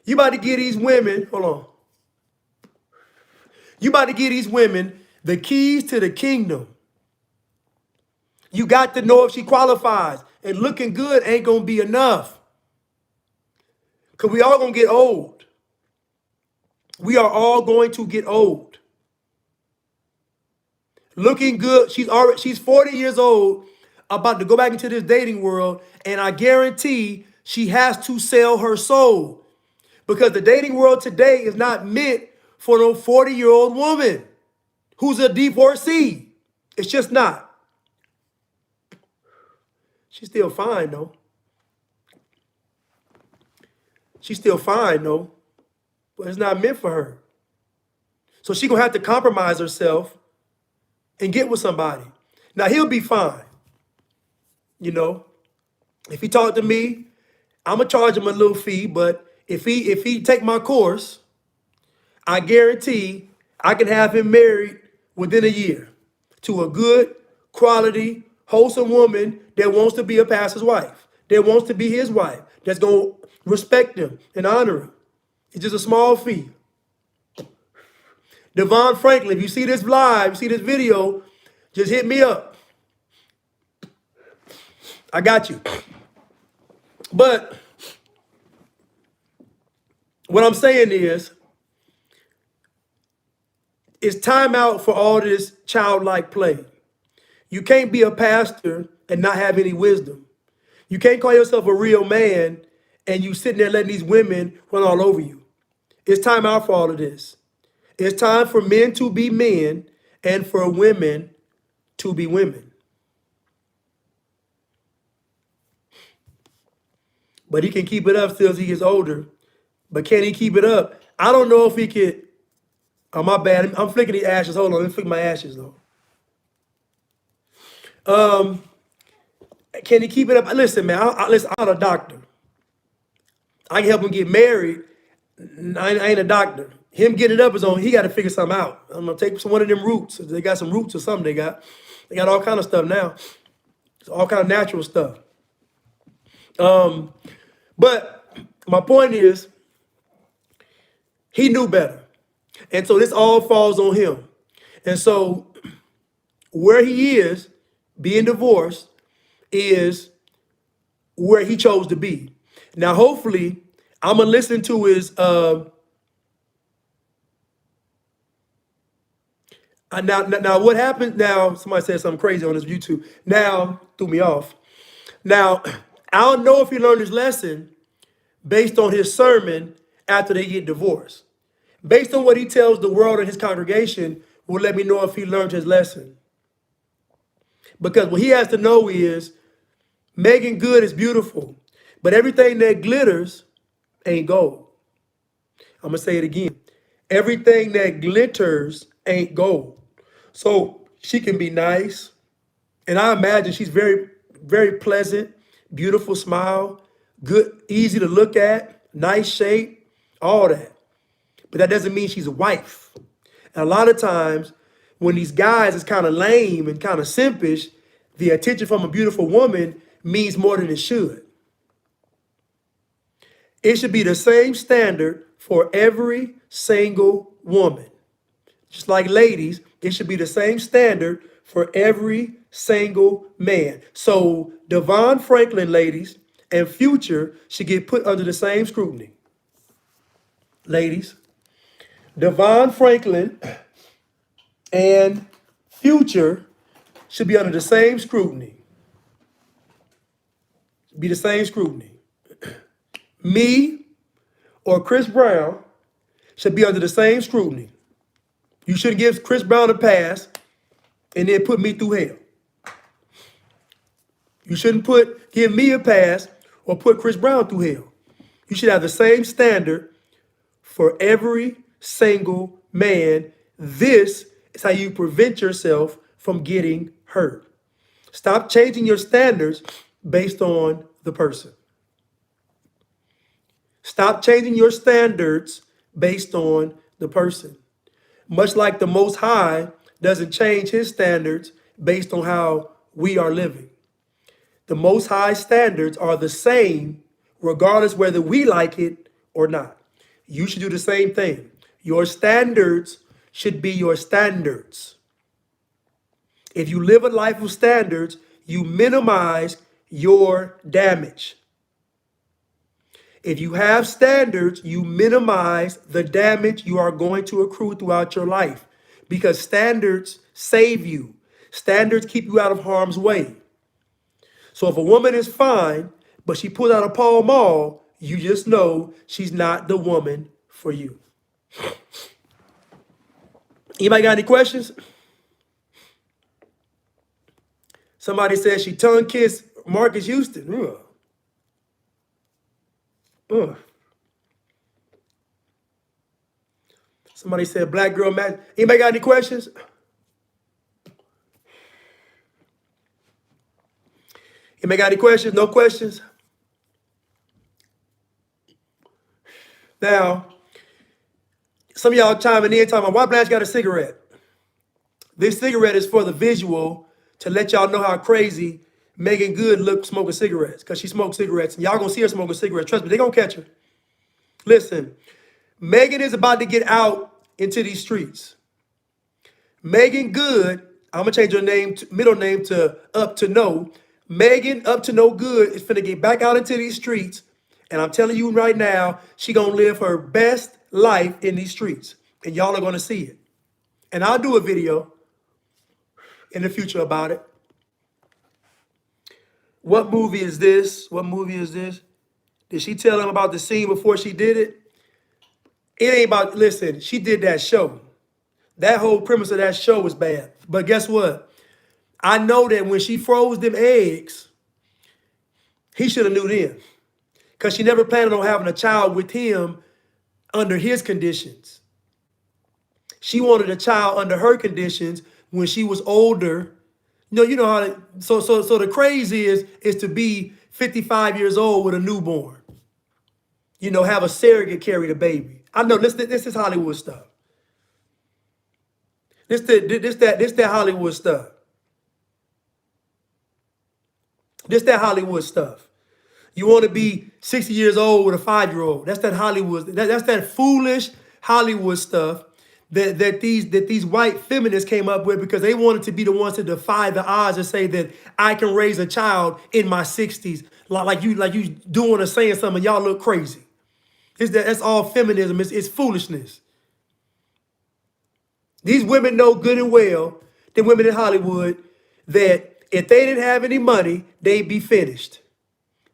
You about to give these women, hold on. You about to give these women the keys to the kingdom. You got to know if she qualifies. And looking good ain't going to be enough. Because we all going to get old. We are all going to get old. Looking good. She's 40 years old, about to go back into this dating world. And I guarantee she has to sell her soul. Because the dating world today is not meant for no 40-year-old woman who's a divorcee. It's just not. She's still fine, though. She's still fine, though. But it's not meant for her. So she's going to have to compromise herself and get with somebody. Now, he'll be fine. You know, if he talk to me, I'm going to charge him a little fee. But if he take my course, I guarantee I can have him married within a year to a good, quality, wholesome woman that wants to be a pastor's wife, that wants to be his wife, that's going to respect him and honor him. It's just a small fee. DeVon Franklin, if you see this live, you see this video, just hit me up. I got you. But what I'm saying is, it's time out for all this childlike play. You can't be a pastor and not have any wisdom. You can't call yourself a real man and you sitting there letting these women run all over you. It's time out for all of this. It's time for men to be men and for women to be women. But he can keep it up still as he gets older. But can he keep it up? I don't know if he could. Oh, my bad. I'm flicking the ashes. Hold on. Let me flick my ashes, though. Can he keep it up? Listen, man. Listen, I'm not a doctor. I can help him get married. I ain't a doctor. Him getting it up is on. He got to figure something out. I'm gonna take one of them roots. They got some roots or something. They got all kind of stuff now. It's all kind of natural stuff. But my point is, he knew better. And so this all falls on him. And so where he is, being divorced, is where he chose to be. Now, hopefully, I'm going to listen to his, now what happened now, somebody said something crazy on his YouTube. Now, threw me off. Now, I don't know if he learned his lesson based on his sermon after they get divorced. Based on what he tells the world and his congregation will let me know if he learned his lesson. Because what he has to know is Meagan Good is beautiful, but everything that glitters ain't gold. I'm going to say it again. Everything that glitters ain't gold. So she can be nice. And I imagine she's very, very pleasant, beautiful smile, good, easy to look at, nice shape, all that. But that doesn't mean she's a wife. And a lot of times when these guys is kind of lame and kind of simpish, the attention from a beautiful woman means more than it should. It should be the same standard for every single woman. Just like ladies, it should be the same standard for every single man. So DeVon Franklin, ladies, and Future should get put under the same scrutiny. Ladies, DeVon Franklin and Future should be under the same scrutiny. Be the same scrutiny. Me or Chris Brown should be under the same scrutiny. You shouldn't give Chris Brown a pass and then put me through hell. You shouldn't give me a pass or put Chris Brown through hell. You should have the same standard for every single man. This is how you prevent yourself from getting hurt. her. Stop changing your standards based on the person. Stop changing your standards based on the person. Much like the Most High doesn't change his standards based on how we are living. The Most High standards are the same regardless whether we like it or not. You should do the same thing. Your standards should be your standards. If you live a life of standards, you minimize your damage. If you have standards, you minimize the damage you are going to accrue throughout your life because standards save you. Standards keep you out of harm's way. So if a woman is fine, but she pulls out a Pall Mall, you just know she's not the woman for you. Anybody got any questions? Somebody said she tongue kissed Marcus Houston. Ugh. Ugh. Somebody said black girl match. Anybody got any questions? Anybody got any questions? No questions? Now, some of y'all chiming in talking about why Blanche got a cigarette. This cigarette is for the visual to let y'all know how crazy Meagan Good looked smoking cigarettes because she smoked cigarettes. And y'all gonna see her smoking cigarettes. Trust me, they gonna catch her. Listen, Meagan is about to get out into these streets. Meagan Good, I'm gonna change her name, middle name to Up to No. Meagan Up to No Good is finna get back out into these streets. And I'm telling you right now, she gonna live her best life in these streets. And y'all are gonna see it. And I'll do a video in the future about it. What movie is this? What movie is this? Did she tell him about the scene before she did it? It ain't about, listen, she did that show. That whole premise of that show was bad. But guess what? I know that when she froze them eggs, he should have knew then. Because she never planned on having a child with him under his conditions. She wanted a child under her conditions when she was older. You know how so the craze is to be 55 years old with a newborn. You know, have a surrogate carry the baby. I know this is Hollywood stuff. This that Hollywood stuff. This that Hollywood stuff. You want to be 60 years old with a 5-year-old. That's that Hollywood. That's that foolish Hollywood stuff that these white feminists came up with because they wanted to be the ones to defy the odds and say that I can raise a child in my 60s. Like you doing or saying something, y'all look crazy. That's all feminism. It's foolishness. These women know good and well, the women in Hollywood, that if they didn't have any money, they'd be finished.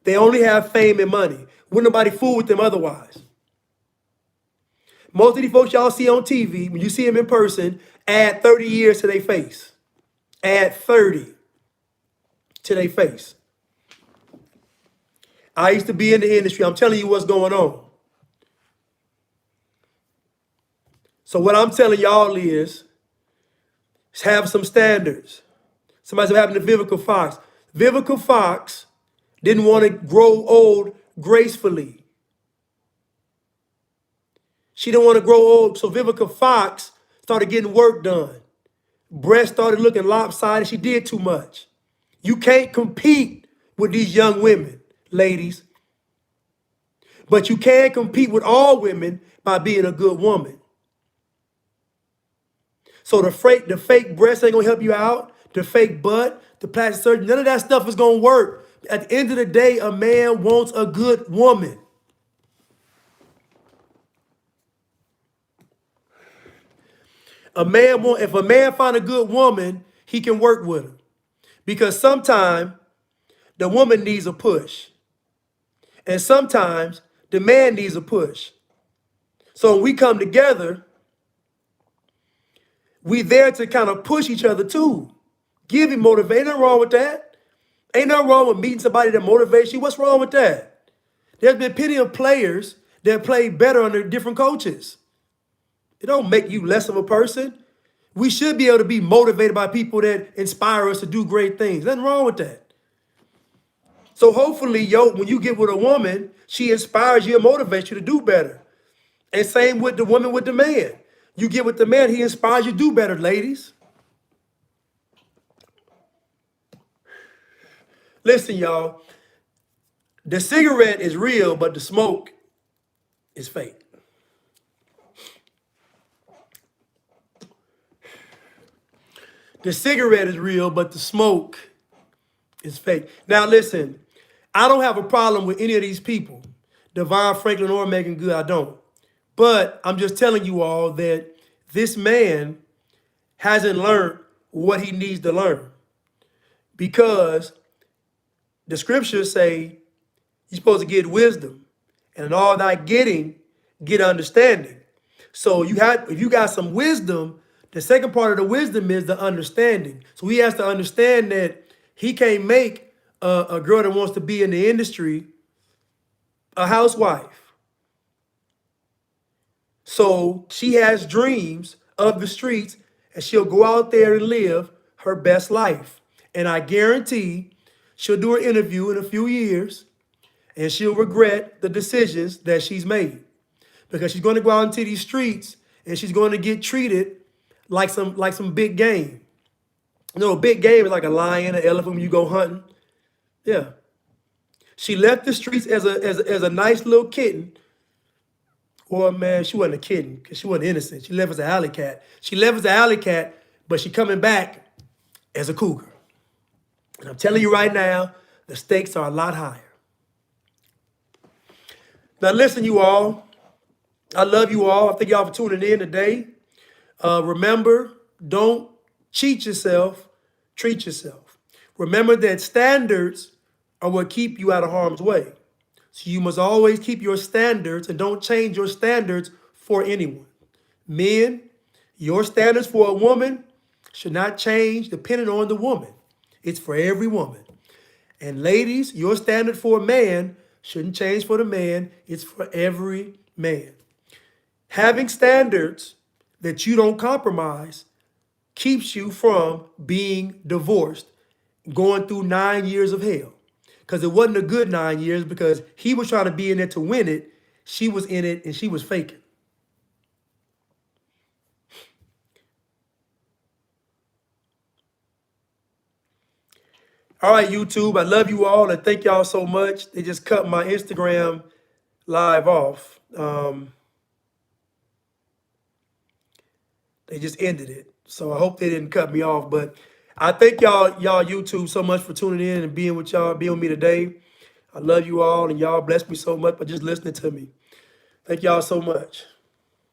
They only have fame and money. Wouldn't nobody fool with them otherwise. Most of these folks y'all see on TV, when you see them in person, add 30 years to their face. Add 30 to their face. I used to be in the industry. I'm telling you what's going on. So what I'm telling y'all is have some standards. Somebody said what happened to Vivica Fox. Vivica Fox didn't want to grow old gracefully. She didn't want to grow old, so Vivica Fox started getting work done. Breasts started looking lopsided. She did too much. You can't compete with these young women, ladies. But you can compete with all women by being a good woman. So the fake breasts ain't gonna help you out. The fake butt, the plastic surgery, none of that stuff is gonna work. At the end of the day, a man wants a good woman. If a man find a good woman, he can work with her. Because sometimes the woman needs a push. And sometimes the man needs a push. So when we come together, we there to kind of push each other too. Give him motivation. Ain't nothing wrong with that. Ain't nothing wrong with meeting somebody that motivates you. What's wrong with that? There's been plenty of players that play better under different coaches. It don't make you less of a person. We should be able to be motivated by people that inspire us to do great things. Nothing wrong with that. So hopefully, when you get with a woman, she inspires you and motivates you to do better. And same with the woman with the man. You get with the man, he inspires you to do better, ladies. Listen, y'all. The cigarette is real, but the smoke is fake. The cigarette is real, but the smoke is fake. Now, listen, I don't have a problem with any of these people, DeVon, Franklin, or Meagan Good. I don't. But I'm just telling you all that this man hasn't learned what he needs to learn, because the scriptures say you're supposed to get wisdom, and in all thy getting, get understanding. So if you got some wisdom, the second part of the wisdom is the understanding. So he has to understand that he can't make a girl that wants to be in the industry a housewife. So she has dreams of the streets, and she'll go out there and live her best life. And I guarantee she'll do an interview in a few years, and she'll regret the decisions that she's made, because she's going to go out into these streets and she's going to get treated like some big game. You know, big game is like a lion, an elephant when you go hunting. Yeah. She left the streets as a nice little kitten. Or man, she wasn't a kitten because she wasn't innocent. She left as an alley cat. She left as an alley cat, but she coming back as a cougar. And I'm telling you right now, the stakes are a lot higher. Now listen, you all. I love you all. I thank y'all for tuning in today. Remember, don't cheat yourself, treat yourself. Remember that standards are what keep you out of harm's way. So you must always keep your standards and don't change your standards for anyone. Men, your standards for a woman should not change depending on the woman. It's for every woman. And ladies, your standard for a man shouldn't change for the man. It's for every man. Having standards that you don't compromise keeps you from being divorced, going through 9 years of hell. Because it wasn't a good 9 years, because he was trying to be in it to win it. She was in it and she was faking. All right, YouTube, I love you all and thank y'all so much. They just cut my Instagram live off. They just ended it. So I hope they didn't cut me off. But I thank y'all YouTube so much for tuning in and being with me today. I love you all, and y'all bless me so much by just listening to me. Thank y'all so much.